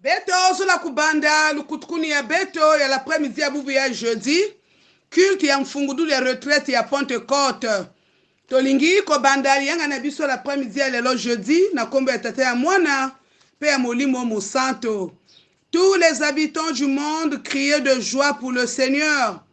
Beto zola kubanda lukutkuni ya beto ya l'après-midi ya bubu ya jeudi. Culte ya mfungudulu ya retraite ya Pentecôte. Tolingi ko bandali yanga na biso l'après-midi ya lelo jeudi na kombo ya tata ya mwana pe ya molimo mosanto. Tous les habitants du monde criez de joie pour le Seigneur.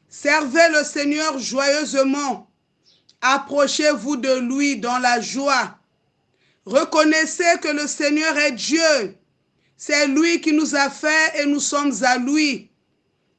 Servez le Seigneur joyeusement. Approchez-vous de lui dans la joie. Reconnaissez que le Seigneur est Dieu. C'est lui qui nous a fait et nous sommes à lui.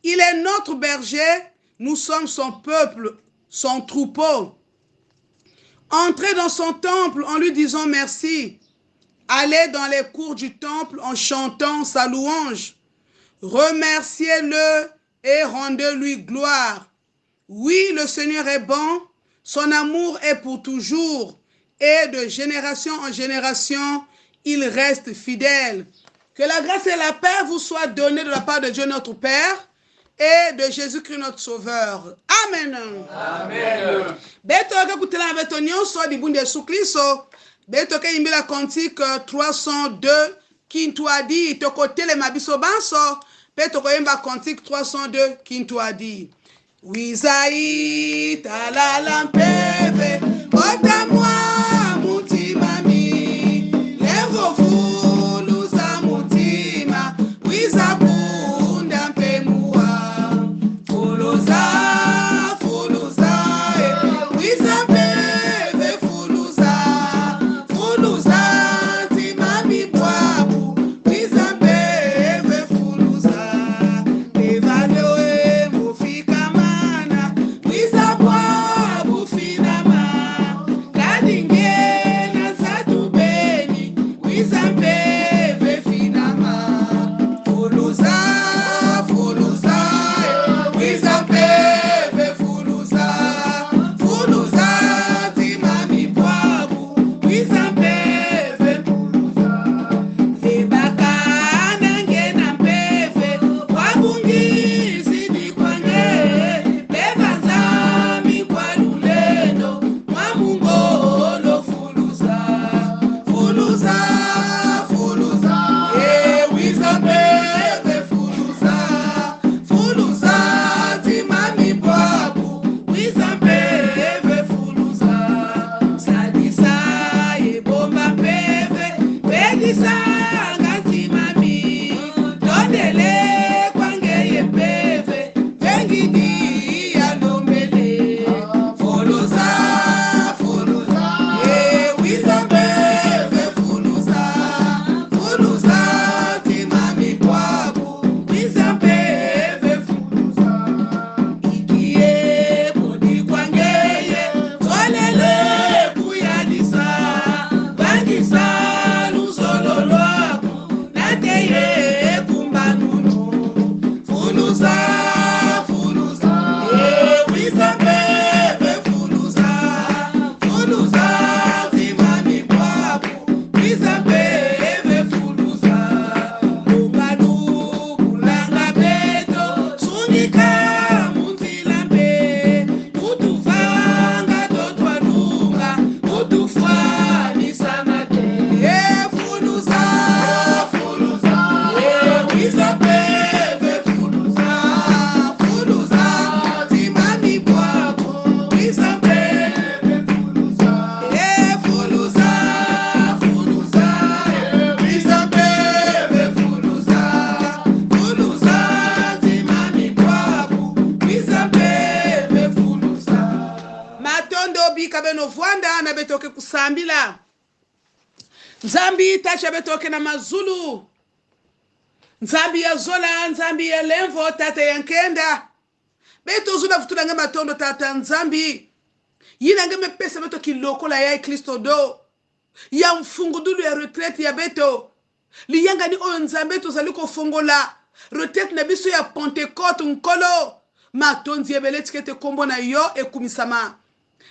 Il est notre berger, nous sommes son peuple, son troupeau. Entrez dans son temple en lui disant merci. Allez dans les cours du temple en chantant sa louange. Remerciez-le et rendez-lui gloire. Oui, le Seigneur est bon, son amour est pour toujours, et de génération en génération, il reste fidèle. Que la grâce et la paix vous soient données de la part de Dieu notre Père et de Jésus-Christ notre Sauveur. Amen. Amen. Beto ke kutela beto nyonso di bunde Yesu Kristo. Beto ke imbila cantique 302 kintuadi toko tele mabiso banso. Beto ko imba cantique 302 kintuadi. Wizai talala mpeve ota mwa mutimami levo fuluza mutima wiza kunda mpemua fuluza wiza mpeve fuluza timami bwabu wiza mpeve fuluza evalewe mufika Kabeno Vwanda na betoke kusambila Nzambi tacha betoke na mazulu Nzambi ya zola Nzambi ya lenvo tata yankenda beto zula futula nga matondo tata Nzambi yina nga mepesa beto kiloko la ya Kristo do ya mfungudulu ya retraite ya beto liyanga ni oyo Nzambe tozaliko fongola retraite na biso ya Pentecôte nkolo matonzi ebele tikete kombo na yo ekumisama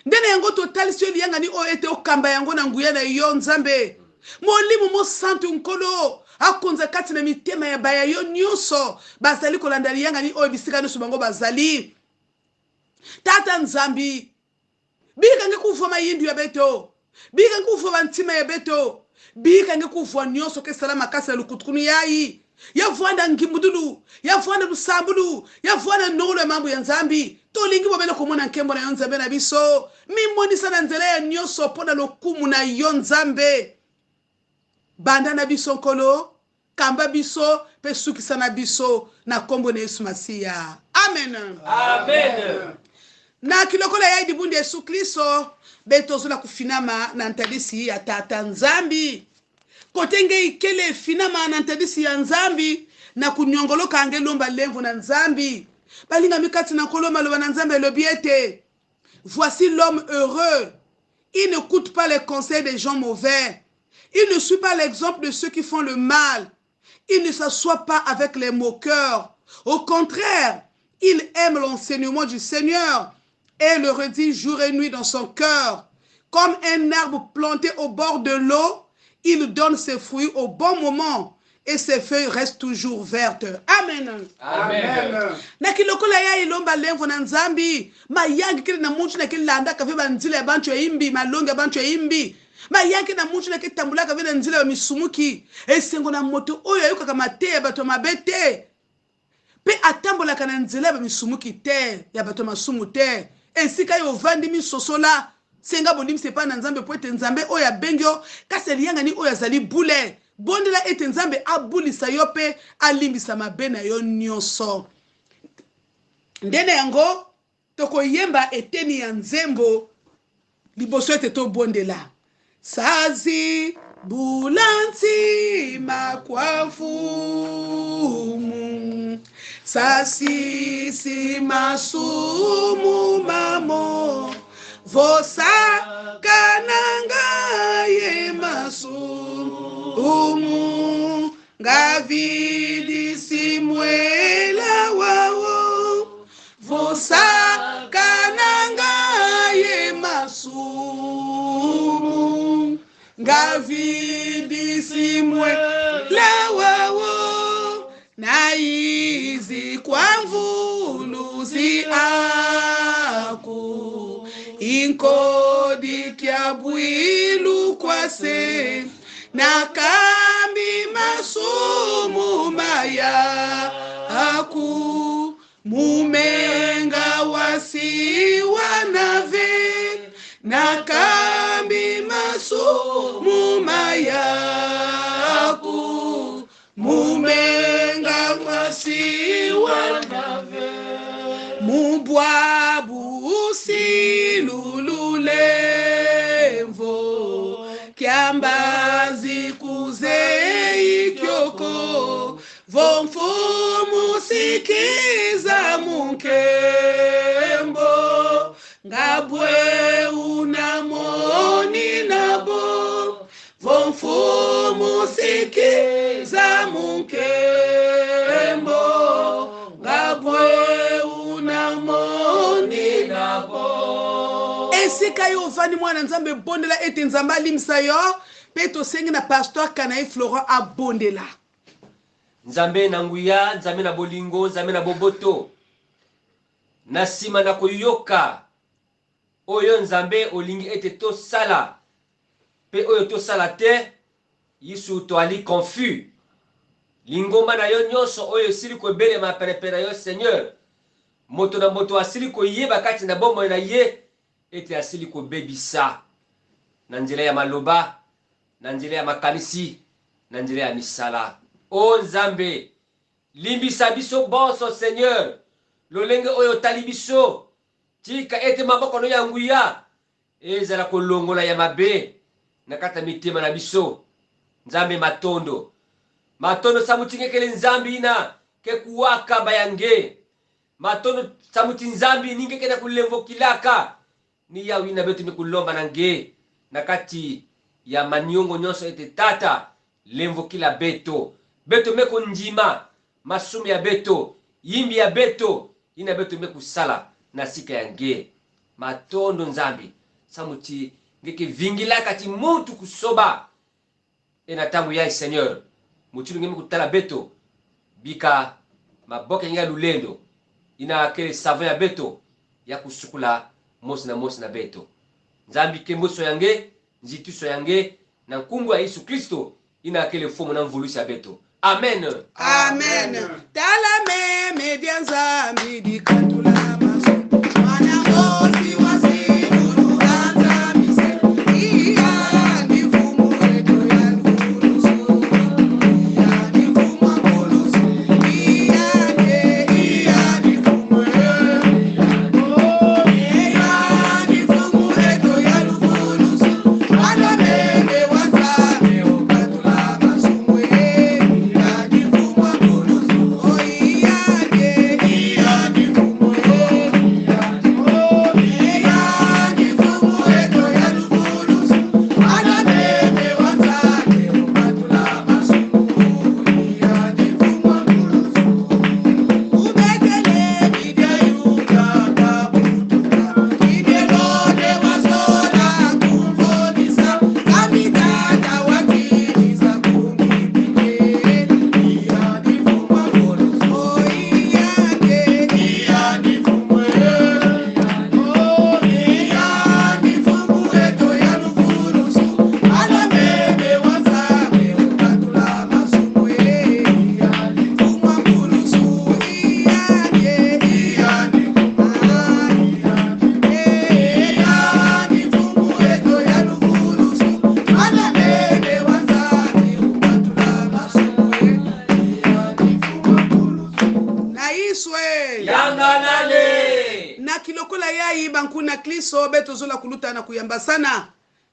ndene yango totalisio liyanga ni oyo ete okamba yango na nguya na yo Nzambe molimu mo santu nkolo akonza kati na mitema ya baya yo nyonso bazali kolanda liyanga ni oyo bisika nyonso bango bazali tata Nzambi bikange kuvoma yindu ya beto bikange kuvoma ntima ya beto bika nge kuvwa nyonso ke salama kasa lukutukunu yayi ya vwanda ngimudulu ya vwanda lusambulu ya vwanda nolo ya mambo ya nzambi tolingi bobele komona nkembo na yo nzambe na biso mimonisa na nzela ya nyonso mpona lokumu na yo nzambe banda na biso nkolo kamba biso pe sukisa na biso na kombo na Yesu Masiya amen Amen. na kilokola ya dibundi Yesu Kristo betozula kufinama na ntadisi ya tata nzambi kotenge ikele finama na ntadisi ya nzambi na kunyongoloka angelomba lemvu na nzambi balinga mikati na koloma loba na nzambe lobiete voici l'homme heureux il n'écoute pas les conseils des gens mauvais il ne suit pas l'exemple de ceux qui font le mal il ne s'assoit pas avec les moqueurs au contraire il aime l'enseignement du Seigneur et le redit jour et nuit dans son cœur. Comme un arbre planté au bord de l'eau, il donne ses fruits au bon moment et ses feuilles restent toujours vertes. Amen. Amen. Na kilokola ya ilomba lemvo na nzambi, mayangi kile na munchu na kile landa kaviba nzile ya bantu ya imbi, malonga ya bantu ya imbi. Mayangi na munchu na kile tambula kaviba nzile ya misumuki. Esengo na moto oyo yuka kama te ya bato mabete. Pe atambola kana nzile ya misumuki te, ya bato masumu te. Ensika yo vandi misosola senga bolim sepa na nzambe po ete nzambe oya bengyo kasi liyanga ni oya zali bule bondela ete nzambe abulisa yo pe alimbisa mabe na yo nyonso ndene yango tokoyemba eteni ya nzembo liboso ete tobondela sazi bulanti makwafumu sasisi masumu mamo vosa kananga ye masumu ngavidi simwela wao vosa kananga ye masumu ngavidi simwela wao naizi kwa mvuluzi aku inkodi kya bwilu kwase na kambi masumu maya aku mumenga wasi wanave na kambi masumu maya aku mumenga wasi wanave mubwabu usilululemvo kiambazi kuze ikyoko vomfumu sikiza munkembo ngabwe unamoni nabo vomfumu sikiza munkembo ngabwe unamoni nabo esika yo vandi mwana nzambe bondela ete nzambe alimisa yo pe tosengi na pasteur Kanaï Florent abondela nzambe na nguya nzambe na bolingo nzambe na boboto na nsima na koyoka oyo nzambe olingi ete tosala pe oyo tosala te yisu toali confus lingomba na yo nyonso oyo esili koebelema perepe na yo seigneur moto na moto asili koyeba kati na bomoi na ye ete asili kobebisa na nzela ya maloba na nzela ya makanisi na nzela ya misala o nzambe limbisa biso bonso seigneur lolenge oyo otali biso tika ete maboko no ya nguya ezala kolongola ya mabe na kata mitema na biso nzambe matondo samutingekele nzambi ina ke kuwaka bayange matondo samuti nzambi ningeke na kulemvo kilaka ni ya wina betu mikulomba nange na kati ya maniongo nyonso ete tata lemvo kila beto meko njima masumi ya beto yimbi ya beto ina beto meku sala na sika ya nge matondo nzambi samuti ngeke vingila kati mutu kusoba ena tangu ya seigneur mutu ngeme kutala beto bika maboke nga lulendo ina kele savon ya beto ya kusukula mosi na beto nzambi kemboso yange nzituso yange na nkungu ya Yesu Kristo ina akele fomu na mvulusi ya beto. Amen. Amen. Tala me media nzambi dikatula maso. Mwana mosi wasi guru anza mise. Iya ni fumu eto ya lurusu. Iya ni fumu akulusu. Iya ni fumu iya ni fumu eto ya lurusu. Mwana mene wanzambi ukatula maso. Iya ni fumu akulusu. Oh iya ni fumu na kilokola yai bankuna kliso beto zola kuluta na kuyamba sana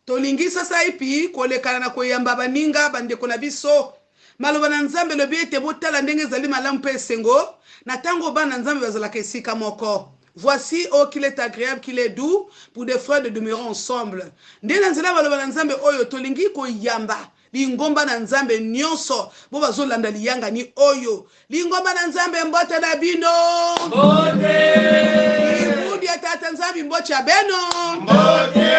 tolingi sasa ipi kolekana na kuyamba baninga bandeko na biso maloba na nzambe lobi ete botala ndenge ezali malamu mpe esengo na ntango bana nzambe bazalaka esika moko. Voici oh qu'il est agréable, qu'il est doux pour des frères de demeurer ensemble. Nde na nzela baloba na nzambe oyo tolingi koyamba lingomba na nzambe nyonso bo bazolanda liyanga ni oyo lingomba na nzambe mbote na bino mbote ibudi ya tata nzambe mbote ya beno mbote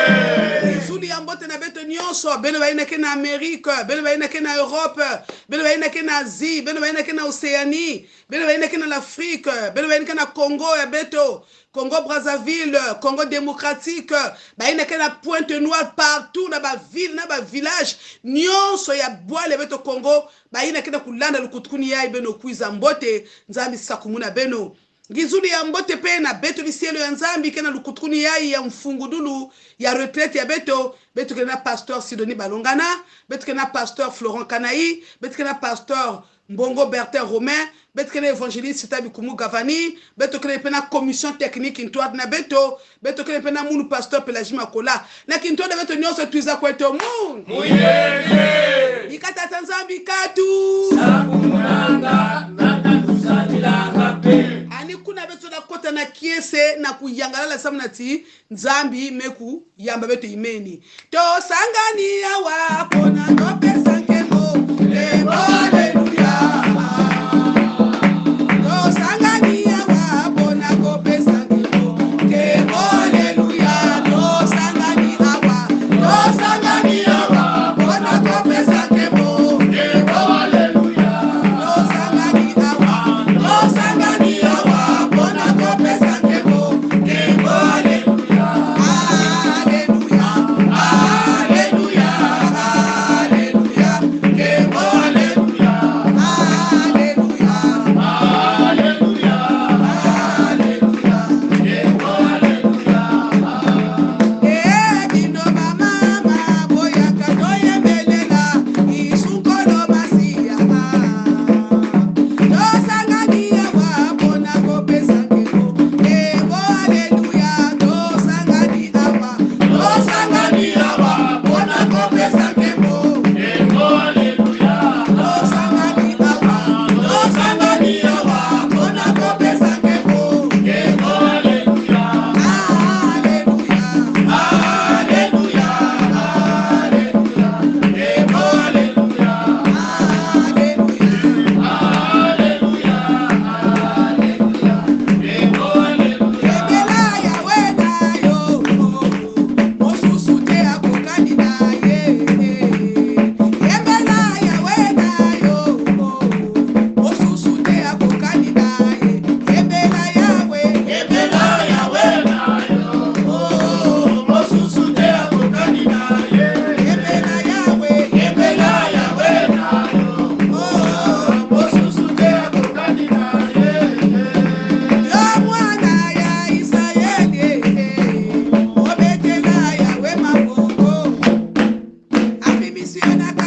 izuli ya mbote na beto nyonso beno bayinake na Amerike, beno bayinake na Europe, beno bayinake na Asie, beno bayinake na Océanie, beno bayinake na l'Afrique, beno bayinake na Congo ya beto Congo Brazzaville, Congo démocratique, bayinake na Pointe Noire, partout na ba ville na ba village nyonso ya bwale beto Congo bayinake na kulanda lukutukuni ya beno kuiza mbote nzambi sakumuna beno ngizuli ya mbote pe na beto lisielo ya nzambi kena lukutukuni ya mfungudulu ya retraite ya beto kena pasteur Sidonie Balongana, beto kena pasteur Florent Kanaï, beto kena pasteur Mbongo Bertin Romain, beto kena évangéliste Tabi Kumu Gavani, beto kena pena commission technique intwad na beto kena pena munu pasteur Pelagi Makola na kinto de beto nyonso tuiza kweto mun muyeye ikata nzambi katu sakumulanga natakusalilanga pe ani kuna beto na kota na kiese na kuyangala la samnati nzambi meku yamba beto imeni to sangani ya wapo na topesa nkemo haleluya to sangani ya wapo na topesa nkemo haleluya to sangani awa to sangani ya wapo na topesa nkemo haleluya to sangani awa to sangani ya wapo na topesa nkemo haleluya haleluya haleluya haleluya haleluya yanaka